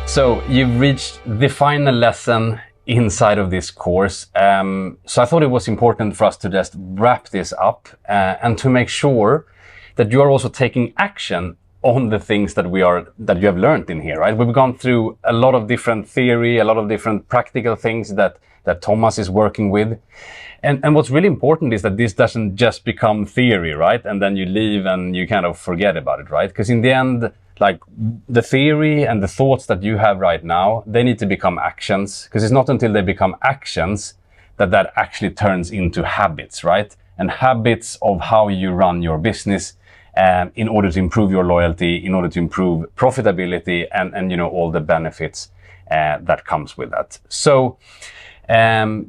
So you've reached the final lesson inside of this course. So I thought it was important for us to just wrap this up and to make sure that you are also taking action on the things that you have learned in here, right? We've gone through a lot of different theory, a lot of different practical things that Tomas is working with. And what's really important is that this doesn't just become theory, right? And then you leave and you kind of forget about it, right? Because in the end, like the theory and the thoughts that you have right now, they need to become actions, because it's not until they become actions that actually turns into habits, right? And habits of how you run your business in order to improve your loyalty, in order to improve profitability and you know, all the benefits that comes with that. So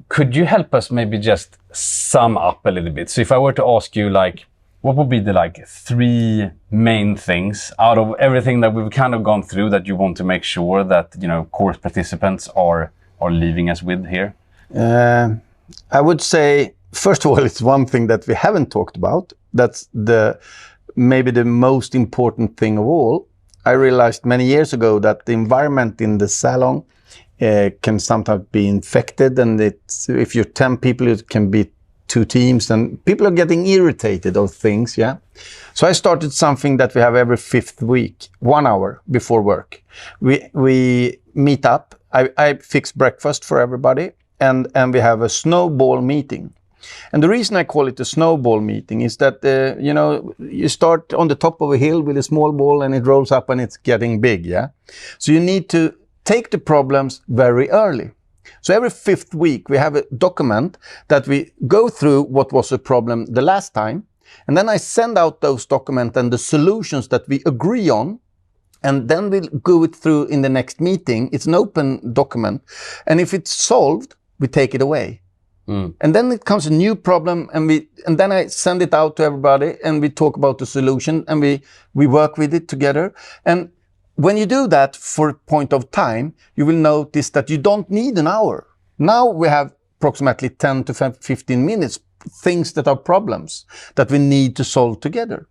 could you help us maybe just sum up a little bit? So if I were to ask you, like, what would be the 3 main things out of everything that we've kind of gone through that you want to make sure that, you know, course participants are leaving us with here? I would say, first of all, it's one thing that we haven't talked about. That's maybe the most important thing of all. I realized many years ago that the environment in the salon can sometimes be infected, and if you're 10 people, it can be 2 teams, and people are getting irritated of things, yeah? So I started something that we have every 5th week, 1 hour before work. We meet up, I fix breakfast for everybody, and we have a snowball meeting. And the reason I call it a snowball meeting is that, you know, you start on the top of a hill with a small ball and it rolls up and it's getting big, yeah? So you need to take the problems very early. So every 5th week, we have a document that we go through what was a problem the last time. And then I send out those documents and the solutions that we agree on. And then we'll go it through in the next meeting. It's an open document. And if it's solved, we take it away. And then it comes a new problem, and then I send it out to everybody, and we talk about the solution, and we work with it together. And when you do that for a point of time, you will notice that you don't need an hour. Now we have approximately 10 to 15 minutes, things that are problems that we need to solve together.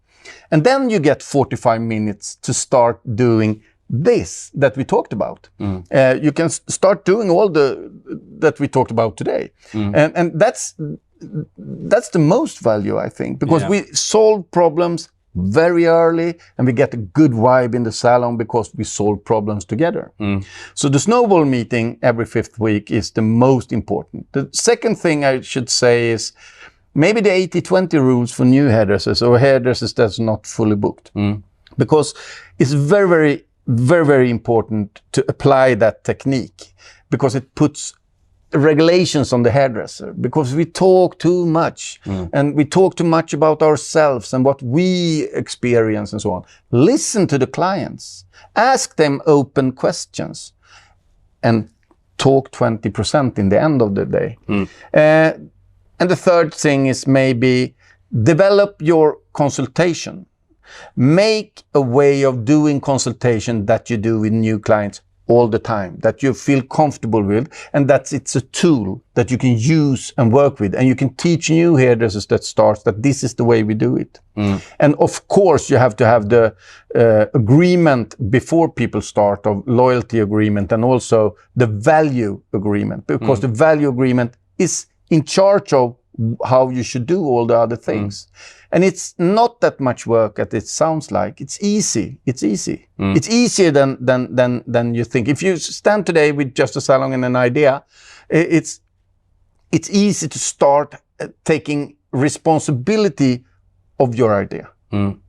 And then you get 45 minutes to start doing this that we talked about. You can start doing all that we talked about today. And that's the most value, I think, because we solve problems very early and we get a good vibe in the salon because we solve problems together. So the snowball meeting every 5th week is the most important. The second thing I should say is maybe the 80-20 rules for new hairdressers or hairdressers that's not fully booked. Because it's very, very important to apply that technique, because it puts regulations on the hairdresser, because we talk too much and we talk too much about ourselves and what we experience and so on. Listen to the clients, ask them open questions, and talk 20% in the end of the day. And the third thing is maybe develop your consultation. Make a way of doing consultation that you do with new clients all the time, that you feel comfortable with, and that it's a tool that you can use and work with. And you can teach new hairdressers that starts that this is the way we do it. And of course, you have to have the agreement before people start, of loyalty agreement, and also the value agreement, because the value agreement is in charge of how you should do all the other things. And it's not that much work as it sounds like. It's easy. It's easy. It's easier than you think. If you stand today with just a salon and an idea, it's easy to start taking responsibility of your idea.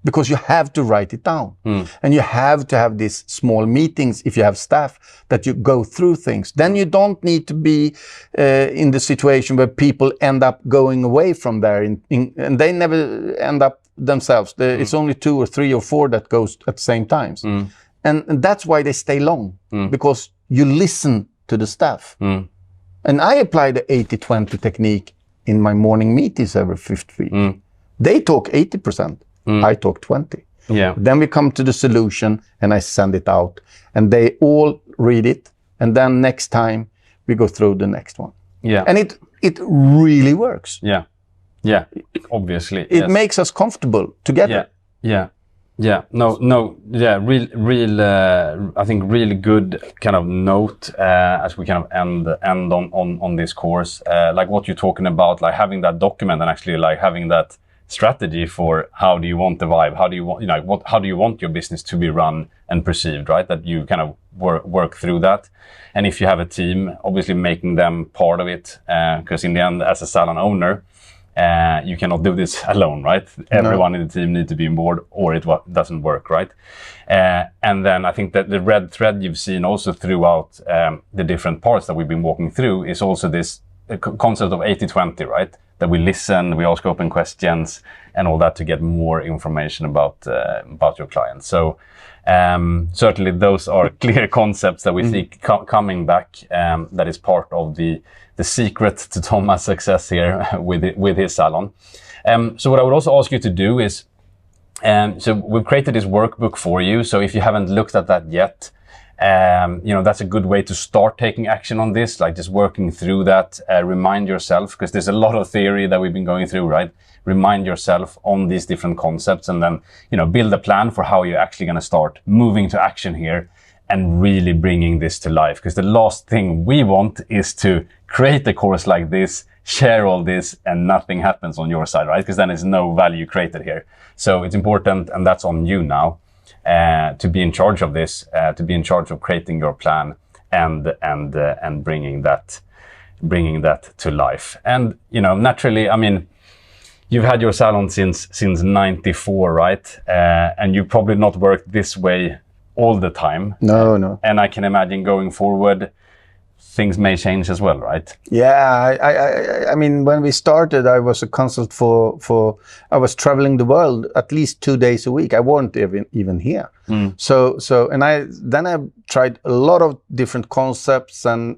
Because you have to write it down. And you have to have these small meetings, if you have staff, that you go through things. Then you don't need to be in the situation where people end up going away from there and they never end up themselves. It's only 2 or 3 or 4 that goes at the same times. And that's why they stay long, because you listen to the staff. And I apply the 80-20 technique in my morning meetings every 5th week. They talk 80%. I talk 20. Then we come to the solution and I send it out and they all read it. And then next time we go through the next one. And it really works. Obviously. It makes us comfortable together. Yeah, real. I think really good kind of note as we kind of end on this course. Like what you're talking about, like having that document and actually like having that strategy for how do you want the vibe, how do you want, how do you want your business to be run and perceived, right? That you kind of work through that, and if you have a team, obviously making them part of it, because in the end, as a salon owner. You cannot do this alone, right? Everyone in the team needs to be on board or it doesn't work, right? And then I think that the red thread you've seen also throughout the different parts that we've been walking through is also this concept of 80-20, right? That we listen, we ask open questions and all that to get more information about your clients. So certainly those are clear concepts that we see coming back, that is part of the secret to Tomas' success here with his salon. So what I would also ask you to do is, so we've created this workbook for you. So if you haven't looked at that yet, that's a good way to start taking action on this, like just working through that, remind yourself, because there's a lot of theory that we've been going through, right? Remind yourself on these different concepts and then, build a plan for how you're actually going to start moving to action here and really bringing this to life. Because the last thing we want is to create a course like this, share all this, and nothing happens on your side, right? Because then there's no value created here. So it's important, and that's on you now, to be in charge of this, to be in charge of creating your plan and bringing that to life. And naturally, I mean, you've had your salon since '94, right? And you've probably not worked this way all the time. No. And I can imagine going forward, things may change as well, right? Yeah, I mean, when we started, I was a consultant I was traveling the world at least 2 days a week. I wasn't even here. So, and I tried a lot of different concepts and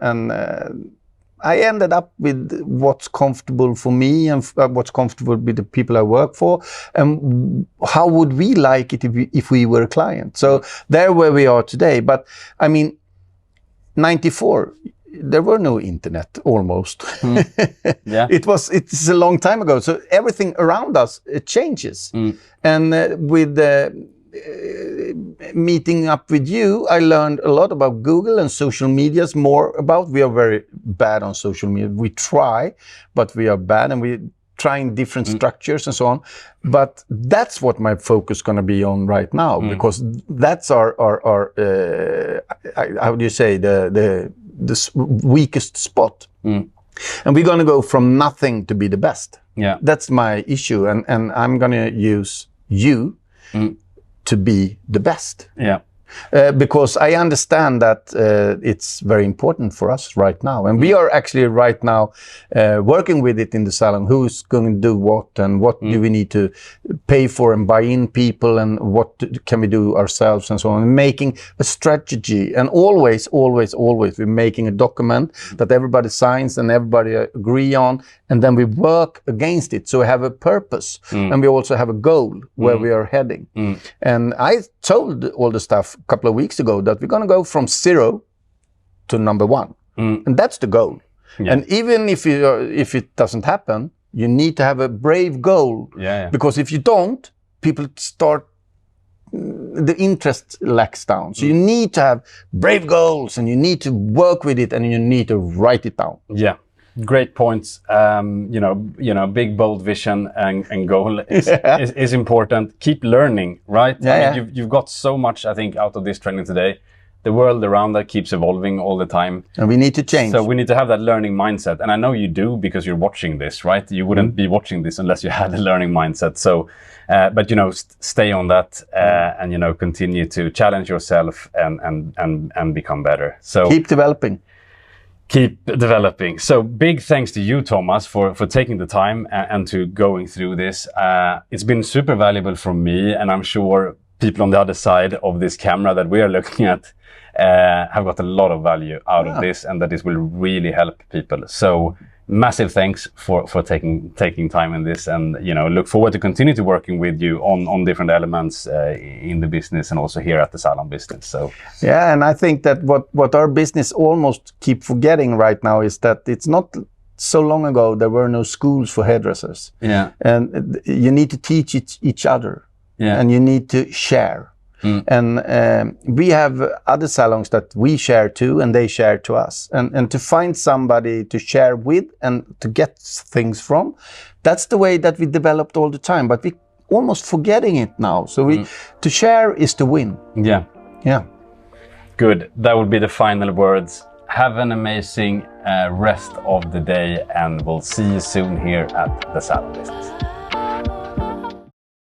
I ended up with what's comfortable for me and what's comfortable with the people I work for, and how would we like it if we were a client. So there where we are today. But I mean, 94, there were no internet almost. Yeah. It's a long time ago. So everything around us, it changes. And with meeting up with you, I learned a lot about Google and social medias more about. We are very bad on social media. We try, but we are bad, and we're trying different structures and so on. But that's what my focus is going to be on right now, because that's our how do you say, the weakest spot. And we're going to go from nothing to be the best. Yeah, that's my issue, and I'm going to use you to be the best. Yeah. Because I understand that it's very important for us right now. And we are actually right now working with it in the salon. Who's going to do what, and what do we need to pay for and buy in people, and what can we do ourselves and so on. Making a strategy, and always we're making a document that everybody signs and everybody agree on, and then we work against it. So we have a purpose and we also have a goal where we are heading. And I told all the staff a couple of weeks ago that we're going to go from 0 to number 1. And that's the goal. Yeah. And even if it doesn't happen, you need to have a brave goal. Yeah. Because if you don't, people start, the interest lacks down. So you need to have brave goals, and you need to work with it, and you need to write it down. Yeah. Great points. Big bold vision and goal is important. Keep learning, right? Yeah, I mean, you've got so much, I think, out of this training today. The world around that keeps evolving all the time, and we need to change. So we need to have that learning mindset, and I know you do, because you're watching this, right? You wouldn't be watching this unless you had a learning mindset. So, but stay on that, and continue to challenge yourself and become better. So keep developing. Keep developing. So big thanks to you, Tomas, for taking the time and to going through this. It's been super valuable for me, and I'm sure people on the other side of this camera that we are looking at have got a lot of value out of this, and that this will really help people. So massive thanks for taking time in this, and look forward to continue to working with you on different elements in the business and also here at the salon business. So yeah, and I think that what our business almost keep forgetting right now is that it's not so long ago there were no schools for hairdressers. Yeah, and you need to teach each other. Yeah. and you need to share. And we have other salons that we share to, and they share to us. And to find somebody to share with and to get things from, that's the way that we developed all the time. But we almost forgetting it now. So to share is to win. Yeah. Yeah. Good. That would be the final words. Have an amazing rest of the day, and we'll see you soon here at the Salon Business.